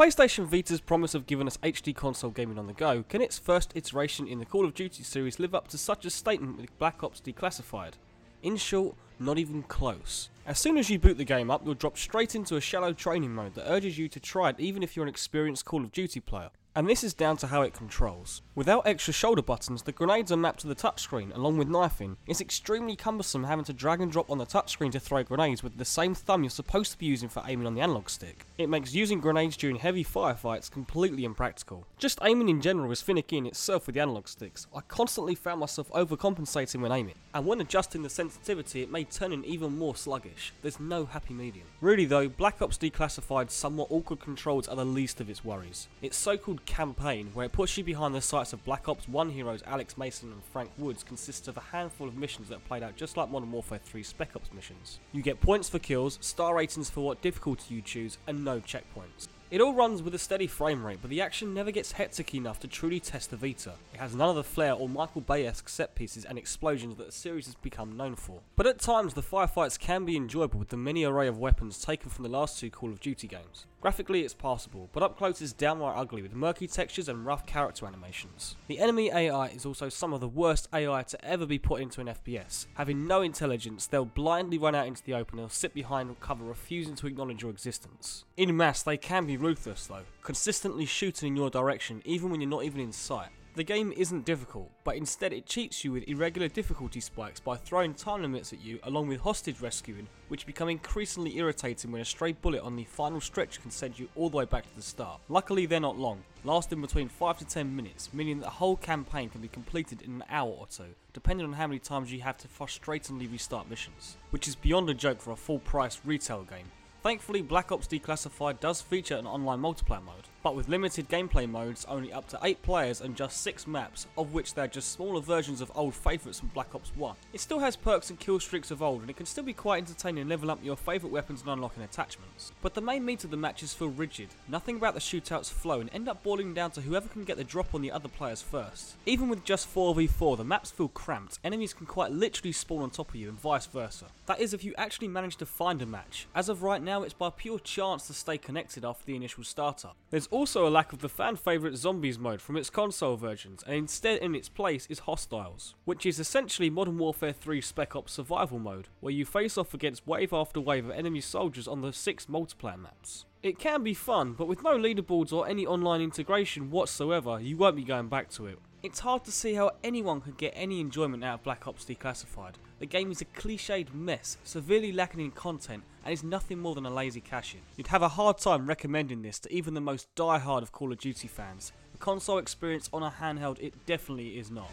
PlayStation Vita's promise of giving us HD console gaming on the go, can its first iteration in the Call of Duty series live up to such a statement with Black Ops Declassified? In short, not even close. As soon as you boot the game up, you'll drop straight into a shallow training mode that urges you to try it even if you're an experienced Call of Duty player. And this is down to how it controls. Without extra shoulder buttons, the grenades are mapped to the touchscreen along with knifing. It's extremely cumbersome having to drag and drop on the touchscreen to throw grenades with the same thumb you're supposed to be using for aiming on the analog stick. It makes using grenades during heavy firefights completely impractical. Just aiming in general is finicky in itself with the analog sticks. I constantly found myself overcompensating when aiming, and when adjusting the sensitivity it made turning even more sluggish. There's no happy medium. Really though, Black Ops Declassified's somewhat awkward controls are the least of its worries. Its so-called campaign, where it puts you behind the sights of Black Ops 1 heroes Alex Mason and Frank Woods, consists of a handful of missions that are played out just like Modern Warfare 3 Spec Ops missions. You get points for kills, star ratings for what difficulty you choose, and no checkpoints. It all runs with a steady frame rate, but the action never gets hectic enough to truly test the Vita. It has none of the flair or Michael Bay-esque set pieces and explosions that the series has become known for. But at times the firefights can be enjoyable with the many array of weapons taken from the last two Call of Duty games. Graphically it's passable, but up close it's downright ugly with murky textures and rough character animations. The enemy AI is also some of the worst AI to ever be put into an FPS. Having no intelligence, they'll blindly run out into the open or sit behind cover refusing to acknowledge your existence. In mass they can be ruthless though, consistently shooting in your direction even when you're not even in sight. The game isn't difficult, but instead it cheats you with irregular difficulty spikes by throwing time limits at you along with hostage rescuing, which become increasingly irritating when a stray bullet on the final stretch can send you all the way back to the start. Luckily they're not long, lasting between 5 to 10 minutes, meaning that the whole campaign can be completed in an hour or two, depending on how many times you have to frustratingly restart missions, which is beyond a joke for a full price retail game. Thankfully, Black Ops Declassified does feature an online multiplayer mode, but with limited gameplay modes, only up to 8 players and just 6 maps, of which they are just smaller versions of old favourites from Black Ops 1. It still has perks and kill streaks of old, and it can still be quite entertaining level up your favourite weapons and unlocking attachments. But the main meat of the matches feel rigid, nothing about the shootouts flow and end up boiling down to whoever can get the drop on the other players first. Even with just 4v4, the maps feel cramped, enemies can quite literally spawn on top of you and vice versa. That is if you actually manage to find a match. As of right now, it's by pure chance to stay connected after the initial startup. There's also a lack of the fan favourite Zombies mode from its console versions, and instead in its place is Hostiles, which is essentially Modern Warfare 3 Spec Ops survival mode, where you face off against wave after wave of enemy soldiers on the 6 multiplayer maps. It can be fun, but with no leaderboards or any online integration whatsoever, you won't be going back to it. It's hard to see how anyone could get any enjoyment out of Black Ops Declassified. The game is a cliched mess, severely lacking in content, and is nothing more than a lazy cash-in. You'd have a hard time recommending this to even the most die-hard of Call of Duty fans. The console experience on a handheld, it definitely is not.